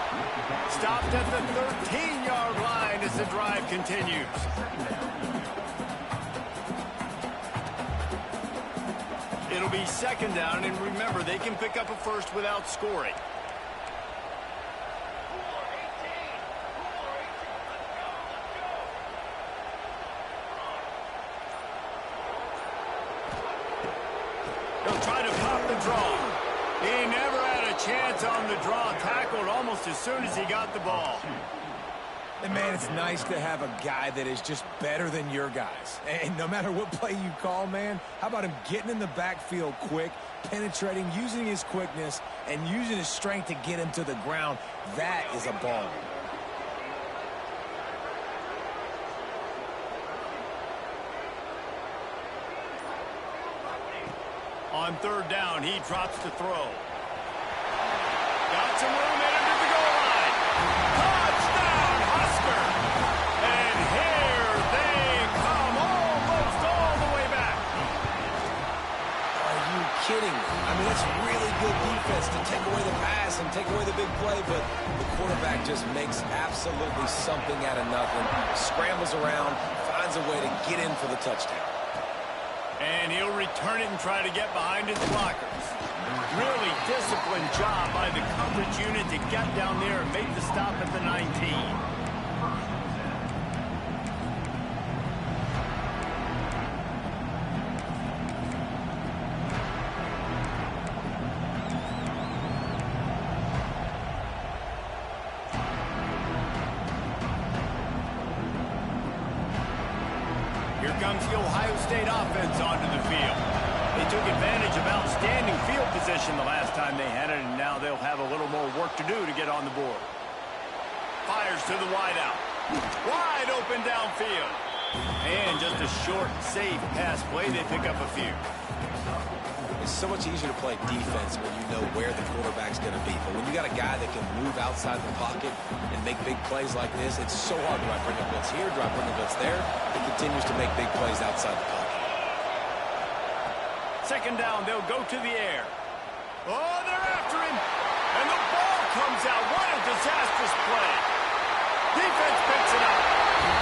Stopped at the 13-yard line as the drive continues. It'll be second down, and remember, they can pick up a first without scoring. They'll try to pop the draw. He never had a chance on the draw. Tackled almost as soon as he got the ball. And, man, it's nice to have a guy that is just better than your guys. And no matter what play you call, man, how about him getting in the backfield quick, penetrating, using his quickness, and using his strength to get him to the ground? That is a ball. On third down, he drops to throw. Got some room in him to the goal line. Touchdown, Husker! And here they come, almost all the way back. Are you kidding me? I mean, that's really good defense to take away the pass and take away the big play, but the quarterback just makes absolutely something out of nothing, scrambles around, finds a way to get in for the touchdown. And he'll return it and try to get behind his blockers. Really disciplined job by the coverage unit to get down there and make the stop at the 19. Here comes the Ohio State offense onto the field. They took advantage of outstanding field position the last time they had it, and now they'll have a little more work to do to get on the board. Fires to the wideout. Wide open downfield. And just a short, safe pass play. They pick up a few. It's so much easier to play defense when you know where the quarterback's going to be. But when you got a guy that can move outside the pocket and make big plays like this, it's so hard. Do I bring a blitz here? Do I bring a blitz there? He continues to make big plays outside the pocket. Second down, they'll go to the air. Oh, they're after him. And the ball comes out. What a disastrous play. Defense picks it up.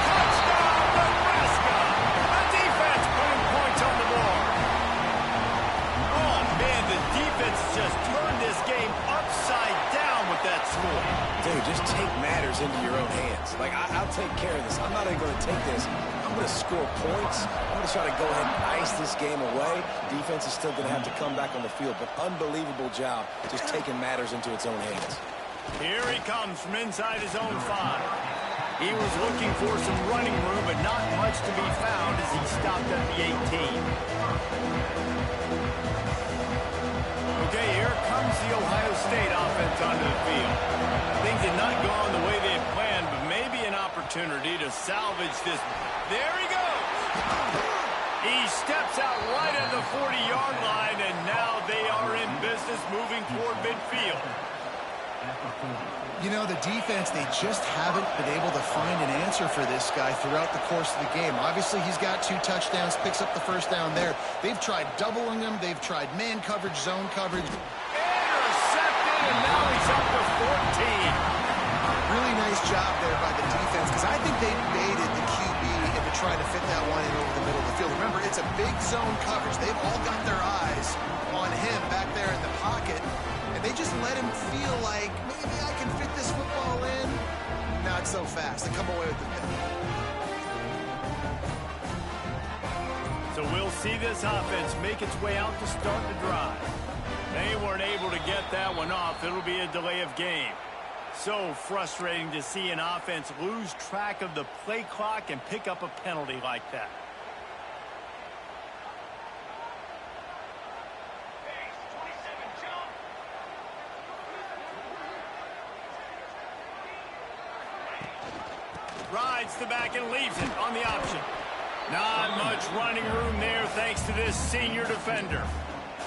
Touchdown, Nebraska. The defense putting points on the board. Oh, man, the defense just turned this game upside down with that score. Dude, just take matters into your own hands. Like, I'll take care of this. I'm not even going to take this. I'm going to score points. I'm going to try to go ahead and ice this game away. Defense is still going to have to come back on the field, but unbelievable job just taking matters into its own hands. Here he comes from inside his own 5. He was looking for some running room, but not much to be found as he stopped at the 18. Okay, here comes the Ohio State offense onto the field. Things had not gone the way they had planned, but maybe an opportunity to salvage this. There he goes! He steps out right at the 40-yard line, and now they are in business moving toward midfield. You know, the defense, they just haven't been able to find an answer for this guy throughout the course of the game. Obviously, he's got 2 touchdowns, picks up the first down there. They've tried doubling him. They've tried man coverage, zone coverage. Intercepted, and now he's up to 14. Really nice job there by the defense, because I think they baited the QB into trying to fit that one in over the middle of the field. Remember, it's a big zone coverage. They've all got their eyes on him back there in the pocket. And and they just let him feel like, maybe I can fit this football in. Not so fast. They come away with the pick. So we'll see this offense make its way out to start the drive. They weren't able to get that one off. It'll be a delay of game. So frustrating to see an offense lose track of the play clock and pick up a penalty like that. Rides the back and leaves it on the option. Not much running room there thanks to this senior defender.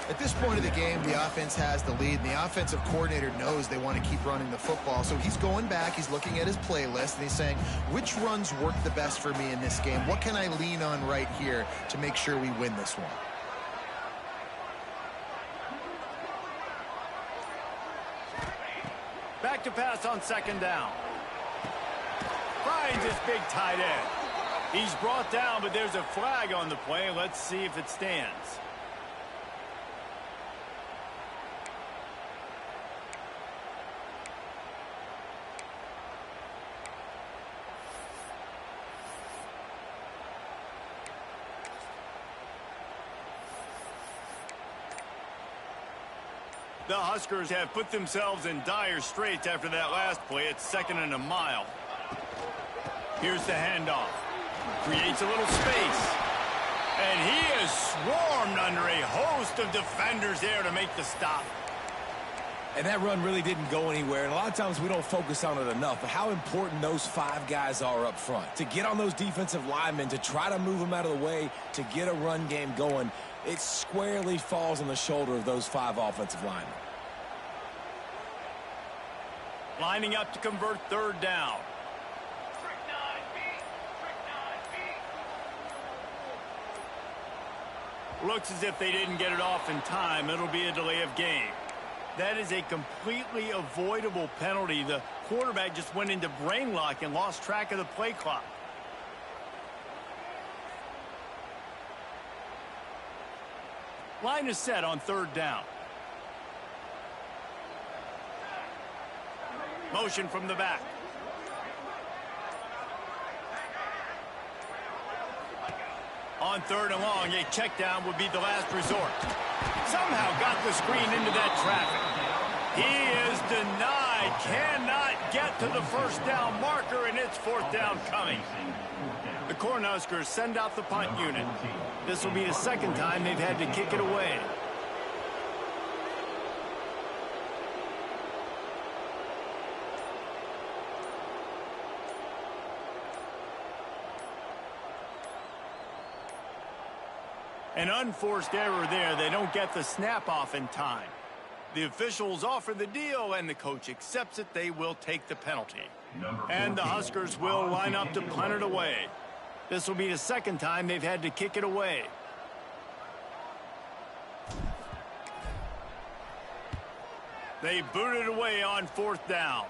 At this point of the game, the offense has the lead, and the offensive coordinator knows they want to keep running the football. So he's going back, he's looking at his playlist, and he's saying, which runs work the best for me in this game? What can I lean on right here to make sure we win this one? Back to pass on second down. Finds his big tight end. He's brought down, but there's a flag on the play. Let's see if it stands. The Huskers have put themselves in dire straits after that last play. It's 2nd and a mile. Here's the handoff. Creates a little space. And he is swarmed under a host of defenders there to make the stop. And that run really didn't go anywhere. And a lot of times we don't focus on it enough. But how important those 5 guys are up front. To get on those defensive linemen, to try to move them out of the way, to get a run game going, it squarely falls on the shoulder of those 5 offensive linemen. Lining up to convert 3rd down. Looks as if they didn't get it off in time. It'll be a delay of game. That is a completely avoidable penalty. The quarterback just went into brain lock and lost track of the play clock. Line is set on 3rd down. Motion from the back. On 3rd and long, a check down would be the last resort. Somehow got the screen into that traffic. He is denied. Cannot get to the 1st down marker, and it's 4th down coming. The Cornhuskers send out the punt unit. This will be the 2nd time they've had to kick it away. An unforced error there. They don't get the snap off in time. The officials offer the deal, and the coach accepts it. They will take the penalty. And the Huskers will line up to punt it away. This will be the 2nd time they've had to kick it away. They boot it away on 4th down.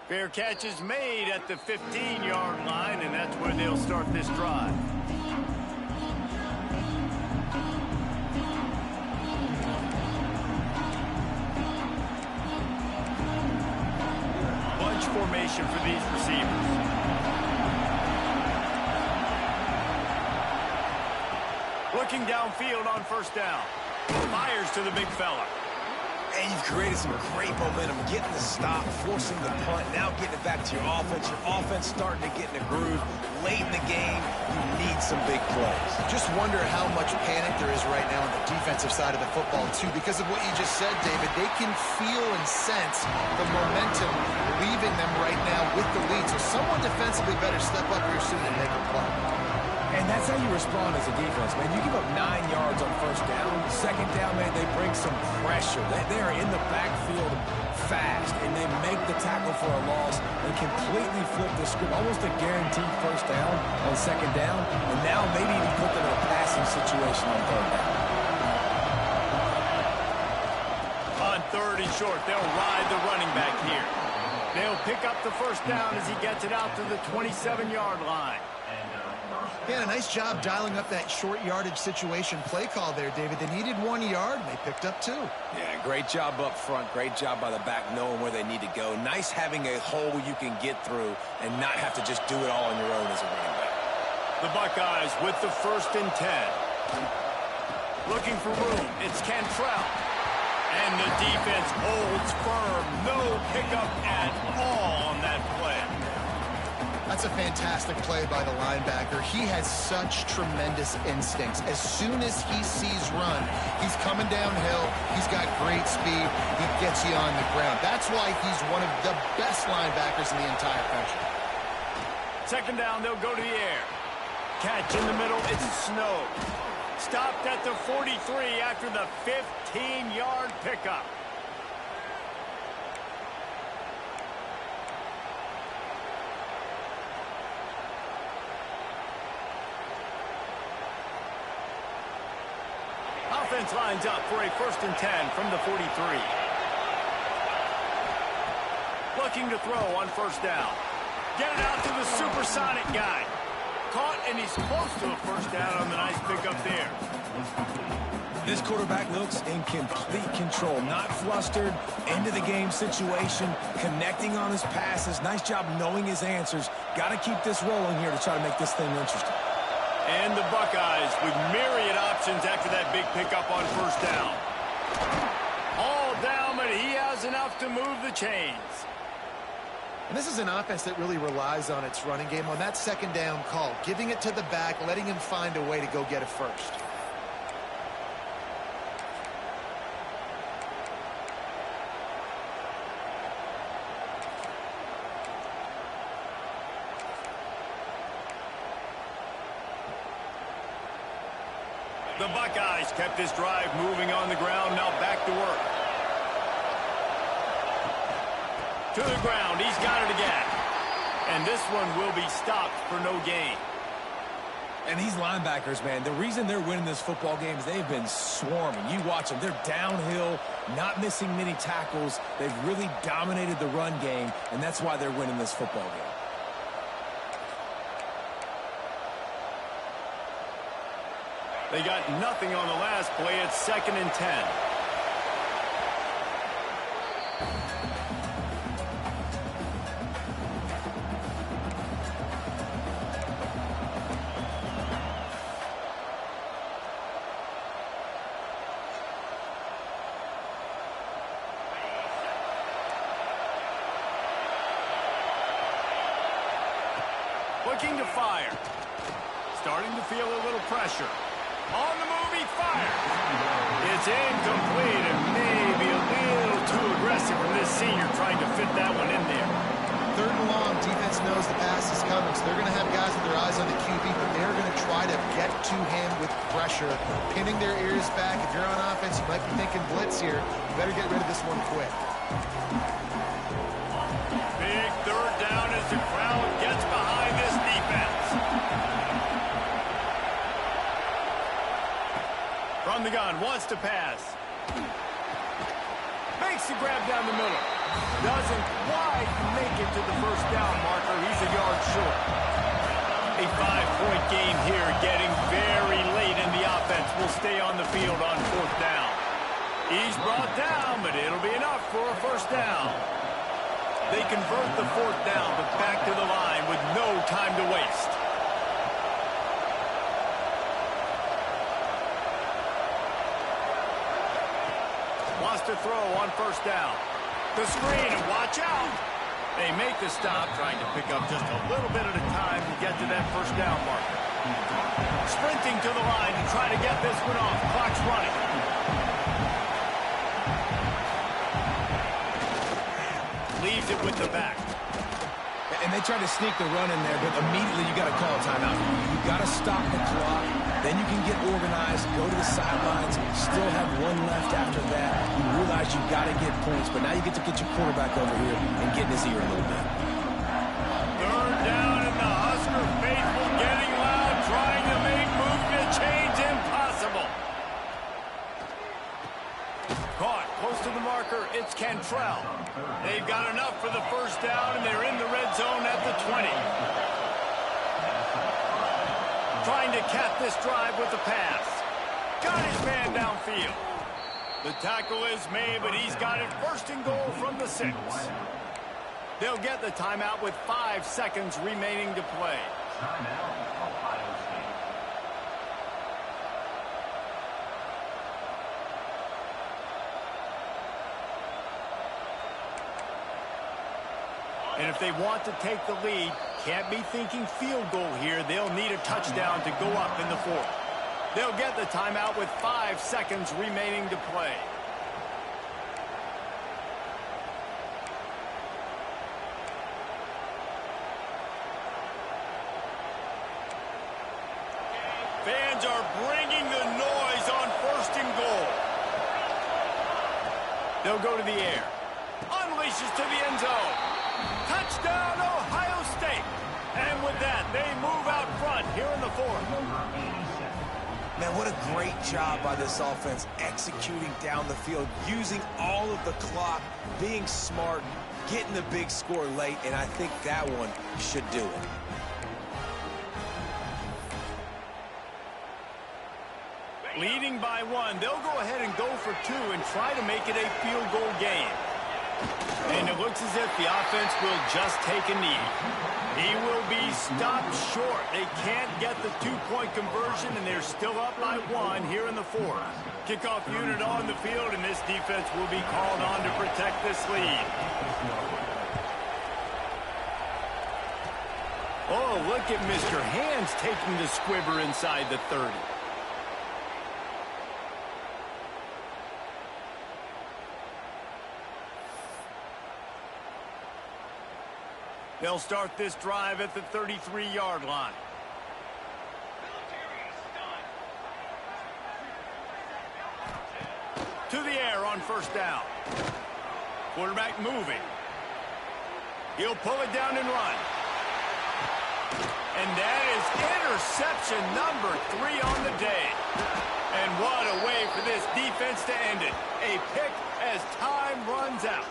Fair catch is made at the 15-yard line, and that's where they'll start this drive. Formation for these receivers. Looking downfield on 1st down. Fires to the big fella. And you've created some great momentum, getting the stop, forcing the punt, now getting it back to your offense. Your offense starting to get in a groove. Late in the game, you need some big plays. Just wonder how much panic there is right now on the defensive side of the football, too. Because of what you just said, David, they can feel and sense the momentum leaving them right now with the lead. So someone defensively better step up here soon and make a play. And that's how you respond as a defense, man. You give up 9 yards on 1st down. 2nd down, man, they bring some pressure. They are in the backfield fast, and they make the tackle for a loss and completely flip the script. Almost a guaranteed 1st down on 2nd down, and now maybe even put them in a passing situation on 3rd down. On 3rd and short, they'll ride the running back here. They'll pick up the 1st down as he gets it out to the 27-yard line. Yeah, a nice job dialing up that short yardage situation play call there, David. They needed 1 yard, and they picked up 2. Yeah, great job up front. Great job by the back knowing where they need to go. Nice having a hole you can get through and not have to just do it all on your own as a running back. The Buckeyes with the 1st and 10. Looking for room. It's Cantrell. And the defense holds firm. No pickup at all on that play. That's a fantastic play by the linebacker. He has such tremendous instincts. As soon as he sees run, he's coming downhill. He's got great speed. He gets you on the ground. That's why he's one of the best linebackers in the entire country. 2nd down, they'll go to the air. Catch in the middle, it's Snow. Stopped at the 43 after the 15-yard pickup. Offense lines up for a 1st and 10 from the 43. Looking to throw on 1st down. Get it out to the supersonic guy. Caught, and he's close to a 1st down on the nice pickup there. This quarterback looks in complete control, not flustered, end-of-the-game situation, connecting on his passes. Nice job knowing his answers. Got to keep this rolling here to try to make this thing interesting. And the Buckeyes with myriad options after that big pickup on 1st down. All down, but he has enough to move the chains. And this is an offense that really relies on its running game on that 2nd down call, giving it to the back, letting him find a way to go get it first. The Buckeyes kept this drive moving on the ground, now back to work. To the ground, he's got it again. And this one will be stopped for no gain. And these linebackers, man, the reason they're winning this football game is they've been swarming. You watch them. They're downhill, not missing many tackles. They've really dominated the run game, and that's why they're winning this football game. They got nothing on the last play. It's 2nd and 10. Looking to fire. Starting to feel a little pressure. On the move, he fires. It's incomplete and maybe a little too aggressive from this senior trying to fit that one in there. 3rd and long, defense knows the pass is coming, so they're going to have guys with their eyes on the QB, but they're going to try to get to him with pressure, pinning their ears back. If you're on offense, you might be thinking blitz here. You better get rid of this one quick. Big 3rd down as the crowd gets behind this defense. From the gun, wants to pass. Makes the grab down the middle. Doesn't quite make it to the 1st down marker. He's a yard short. A 5-point game here, getting very late in the offense. Will stay on the field on 4th down. He's brought down, but it'll be enough for a 1st down. They convert the 4th down, but back to the line with no time to waste. Wants to throw on 1st down. The screen, and watch out. They make the stop, trying to pick up just a little bit at a time to get to that 1st down marker. Sprinting to the line to try to get this one off. Clock's running. Leaves it with the back. And they try to sneak the run in there, but immediately you got to call a timeout. You got to stop the clock. Then you can get organized, go to the sidelines, still have one left after that. You realize you got to get points, but now you get to get your quarterback over here and get in his ear a little bit. 3rd down, and the Husker faithful getting loud, trying to make movement change impossible. Caught close to the marker. It's Cantrell. They've got enough for the 1st down, and they're in the red zone at the 20. to cap this drive with the pass. Got his man downfield. The tackle is made, but he's got it first and goal from the 6. They'll get the timeout with 5 seconds remaining to play. And if they want to take the lead, can't be thinking field goal here. They'll need a touchdown to go up in the 4th. They'll get the timeout with 5 seconds remaining to play. Fans are bringing the noise on first and goal. They'll go to the air. Unleashes to the end zone. Touchdown, Ohio State. And with that, they move out front here in the 4th. Man, what a great job by this offense executing down the field, using all of the clock, being smart, getting the big score late, and I think that one should do it. Leading by 1, they'll go ahead and go for 2 and try to make it a field goal game. And it looks as if the offense will just take a knee. He will be stopped short. They can't get the 2-point conversion, and they're still up by 1 here in the 4th. Kickoff unit on the field, and this defense will be called on to protect this lead. Oh, look at Mr. Hands taking the squibber inside the 30. They'll start this drive at the 33-yard line. To the air on first down. Quarterback moving. He'll pull it down and run. And that is interception number 3 on the day. And what a way for this defense to end it. A pick as time runs out.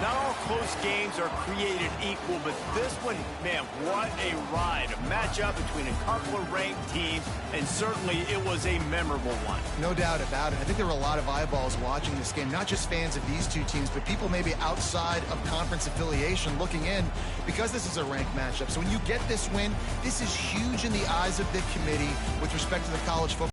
Not all close games are created equal, but this one, man, what a ride. A matchup between a couple of ranked teams, and certainly it was a memorable one. No doubt about it. I think there were a lot of eyeballs watching this game, not just fans of these two teams, but people maybe outside of conference affiliation looking in because this is a ranked matchup. So when you get this win, this is huge in the eyes of the committee with respect to the college football.